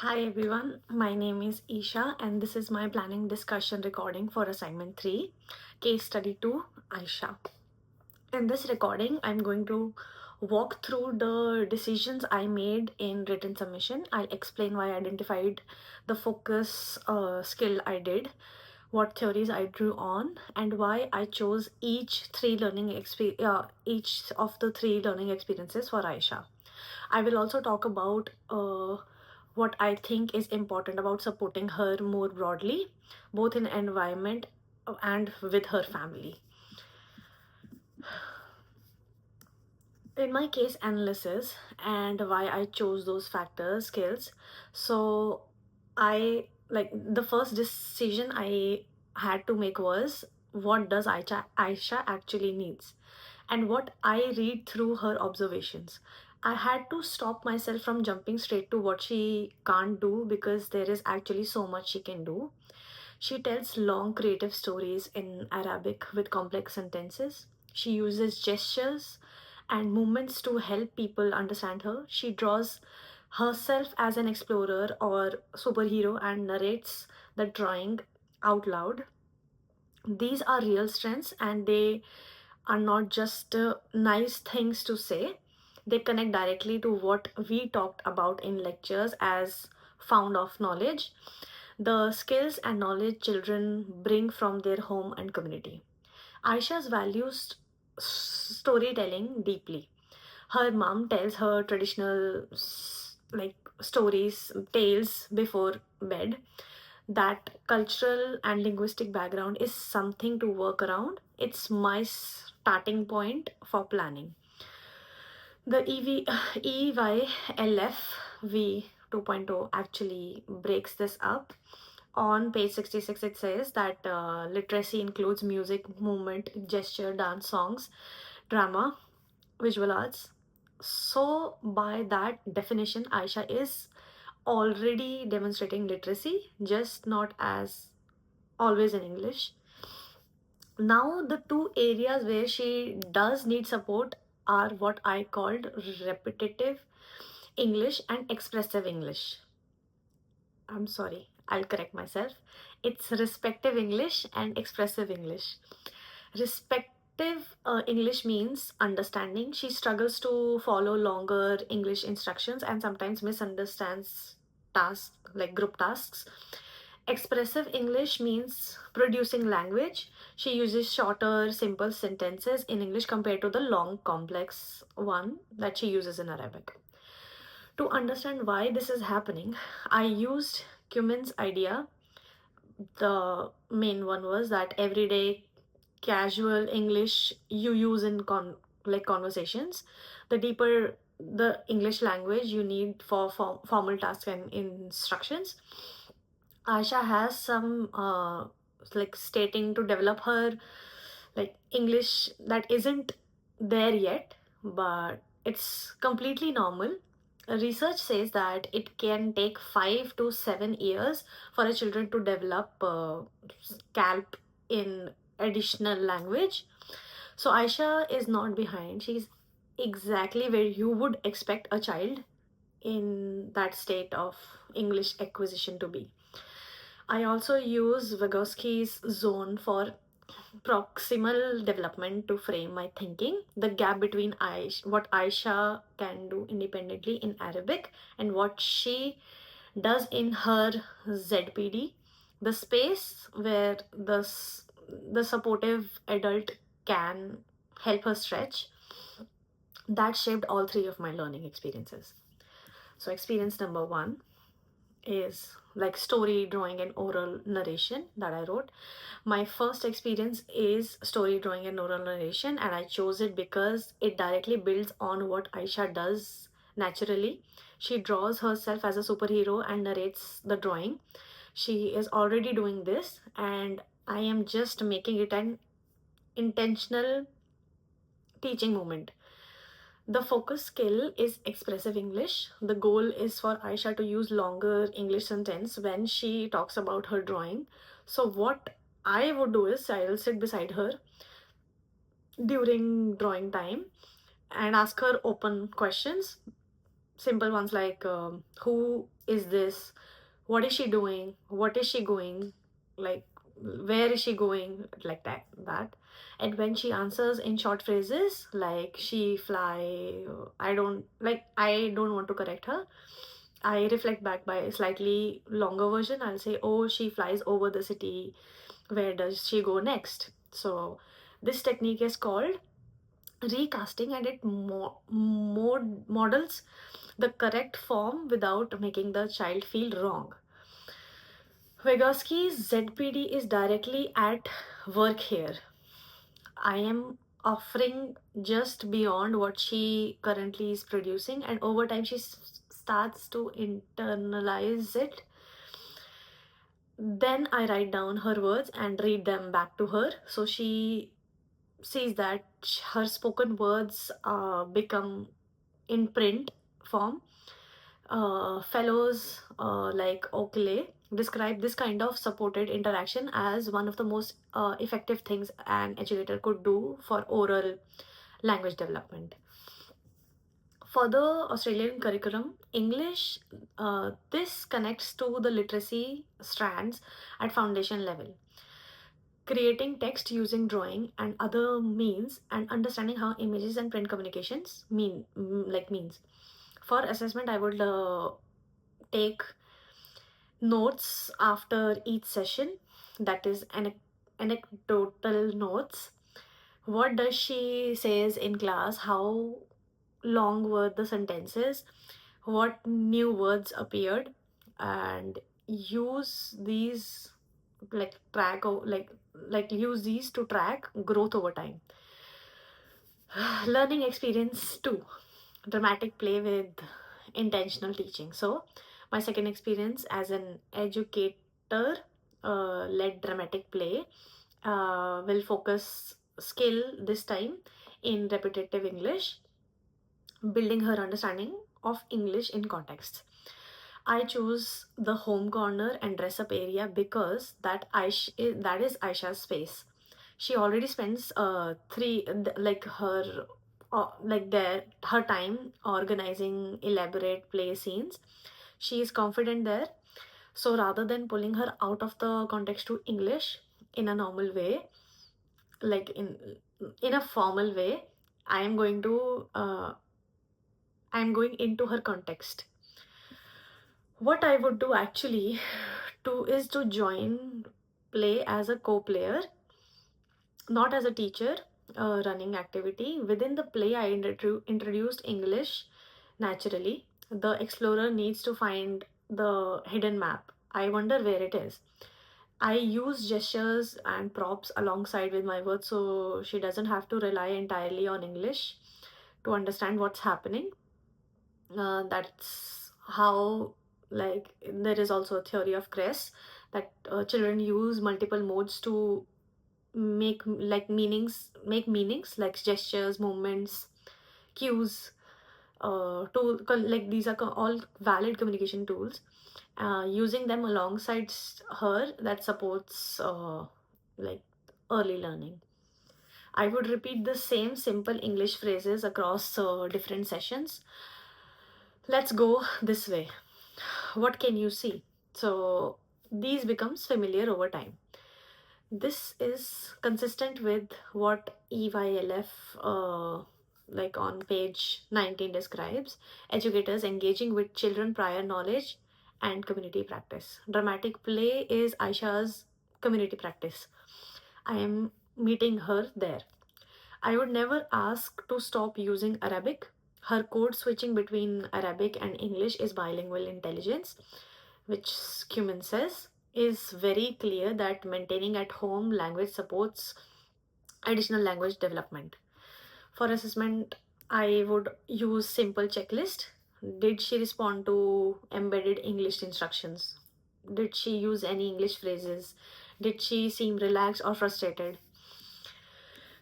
Hi everyone, my name is Isha and this is my planning discussion recording for assignment 3, case study 2, Aisha. In this recording, I'm going to walk through the decisions I made in written submission. I'll explain why I identified the focus skill I did, what theories I drew on, and why I chose each of the three learning experiences for Aisha. I will also talk about what I think is important about supporting her more broadly, both in environment and with her family. In my case analysis and why I chose those factors, skills. So I like the first decision I had to make was what does Aisha actually needs and what I read through her observations. I had to stop myself from jumping straight to what she can't do because there is actually so much she can do. She tells long creative stories in Arabic with complex sentences. She uses gestures and movements to help people understand her. She draws herself as an explorer or superhero and narrates the drawing out loud. These are real strengths and they are not just nice things to say. They connect directly to what we talked about in lectures as found of knowledge, the skills and knowledge children bring from their home and community. Aisha's values storytelling deeply. Her mom tells her traditional stories, tales before bed. That cultural and linguistic background is something to work around. It's my starting point for planning. The EYLF V 2.0 actually breaks this up. On page 66, it says that literacy includes music, movement, gesture, dance, songs, drama, visual arts. So, by that definition, Aisha is already demonstrating literacy, just not as always in English. Now, the two areas where she does need support are what I called repetitive English and expressive English. I'm sorry, I'll correct myself. It's respective English and expressive English. Respective English means understanding. She struggles to follow longer English instructions and sometimes misunderstands tasks like group tasks. Expressive English means producing language. She uses shorter, simple sentences in English compared to the long, complex one that she uses in Arabic. To understand why this is happening, I used Cumin's idea. The main one was that everyday casual English you use in conversations, the deeper the English language you need for formal tasks and instructions. Asha has some stating to develop her English that isn't there yet, but it's completely normal. Research says that it can take 5 to 7 years for a children to develop scalp in additional language. So Aisha is not behind. She's exactly where you would expect a child in that state of English acquisition to be. I also use Vygotsky's zone for proximal development to frame my thinking, the gap between what Aisha can do independently in Arabic and what she does in her ZPD, the space where the supportive adult can help her stretch. That shaped all three of my learning experiences. So, experience number one is like story, drawing, and oral narration that I wrote. My first experience is story, drawing, and oral narration, and I chose it because it directly builds on what Aisha does naturally. She draws herself as a superhero and narrates the drawing. She is already doing this, and I am just making it an intentional teaching moment. The focus skill is expressive English. The goal is for Aisha to use longer English sentence when she talks about her drawing. So what I would do is I'll sit beside her during drawing time and ask her open questions. simple ones like who is this, what is she doing, what is she going, like where is she going, like that. And when she answers in short phrases like she fly, I don't want to correct her. I reflect back by a slightly longer version. I'll say, oh, she flies over the city, where does she go next? So this technique is called recasting, and it models the correct form without making the child feel wrong. Vygotsky's ZPD is directly at work here. I am offering just beyond what she currently is producing, and over time, she starts to internalize it. Then I write down her words and read them back to her. So she sees that her spoken words become in print form. Fellows like Oakley describe this kind of supported interaction as one of the most effective things an educator could do for oral language development. For the Australian curriculum, English, this connects to the literacy strands at foundation level. Creating text using drawing and other means, and understanding how images and print communications means. For assessment, I would take notes after each session, that is anecdotal notes. What does she says in class, how long were the sentences, what new words appeared, and use these use these to track growth over time. Learning experience 2, dramatic play with intentional teaching. So my second experience as an educator led dramatic play will focus skill this time in repetitive English, building her understanding of English in context. I chose the home corner and dress up area because that is Aisha's space. She already spends her time organizing elaborate play scenes. She is confident there. So rather than pulling her out of the context to English in a normal way, like in a formal way, I am going to I am going into her context. What I would do actually to is to join play as a co-player, not as a teacher running activity. Within the play, I introduced English naturally. The explorer needs to find the hidden map. I wonder where it is. I use gestures and props alongside with my words, so she doesn't have to rely entirely on English to understand what's happening. That's how, like, there is also a theory of Kress that children use multiple modes to make meanings like gestures, movements, cues, these are all valid communication tools. Using them alongside her, that supports like early learning. I would repeat the same simple English phrases across different sessions. Let's go this way. What can you see? So these becomes familiar over time. This is consistent with what EYLF, on page 19, describes educators engaging with children prior knowledge and community practice. Dramatic play is Aisha's community practice. I am meeting her there. I would never ask to stop using Arabic. Her code switching between Arabic and English is bilingual intelligence, which Cumin says is very clear that maintaining at home language supports additional language development. For assessment, I would use simple checklist. Did she respond to embedded English instructions? Did she use any English phrases? Did she seem relaxed or frustrated?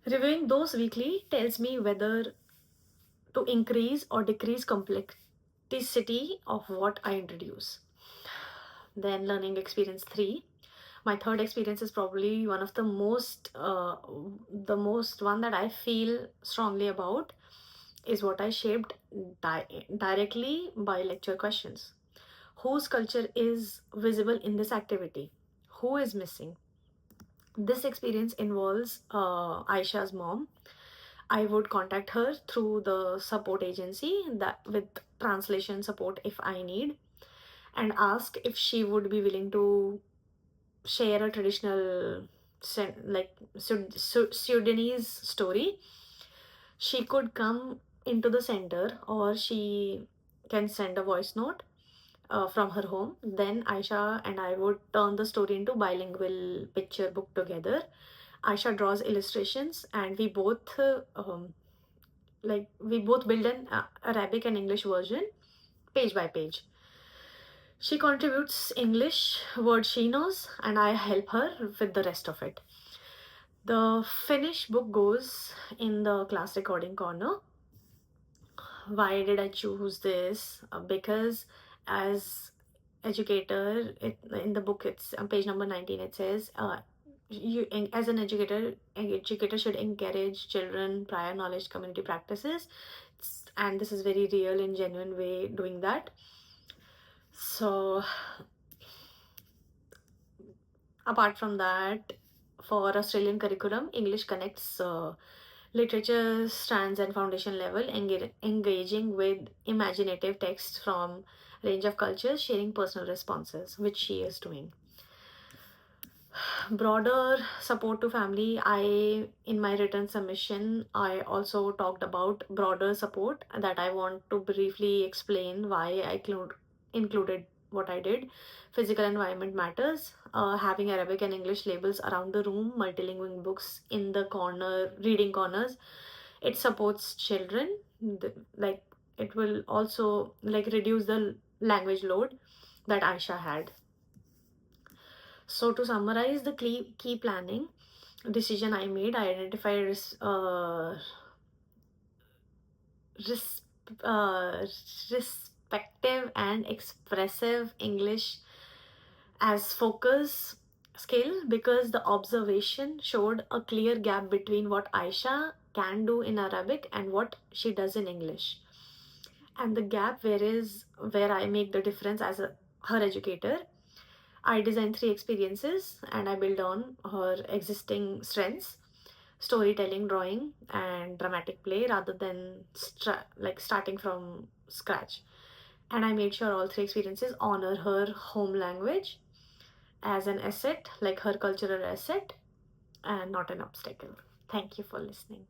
Reviewing those weekly tells me whether to increase or decrease complexity of what I introduce. Then learning experience 3. My third experience is probably one of the most one that I feel strongly about. is what I shaped directly by lecture questions. Whose culture is visible in this activity? Who is missing? This experience involves Aisha's mom. I would contact her through the support agency that with translation support if I need, and ask if she would be willing to share a traditional Sudanese story. She could come into the center, or she can send a voice note from her home. Then Aisha and I would turn the story into bilingual picture book together. Aisha draws illustrations, and we both build an Arabic and English version page by page. She contributes English words she knows, and I help her with the rest of it. The finished book goes in the class recording corner. Why did I choose this? Because as educator, in the book, it's on page number 19, it says, as an educator should encourage children prior knowledge community practices. And this is very real and genuine way doing that. So apart from that, for Australian curriculum, English connects literature strands and foundation level, engaging with imaginative texts from range of cultures, sharing personal responses, which she is doing. Broader support to family, in my written submission, I also talked about broader support that I want to briefly explain why included what I did. Physical environment matters. Having Arabic and English labels around the room, multilingual books in the reading corners, it supports children. Like, it will also like reduce the language load that Aisha had. So to summarize the key planning decision I made, I identified res- uh, respective and expressive English as focus skill, because the observation showed a clear gap between what Aisha can do in Arabic and what she does in English. And the gap where I make the difference as her educator. I design 3 experiences and I build on her existing strengths: storytelling, drawing, and dramatic play, rather than starting from scratch. And I made sure all 3 experiences honor her home language as an asset, like her cultural asset, and not an obstacle. Thank you for listening.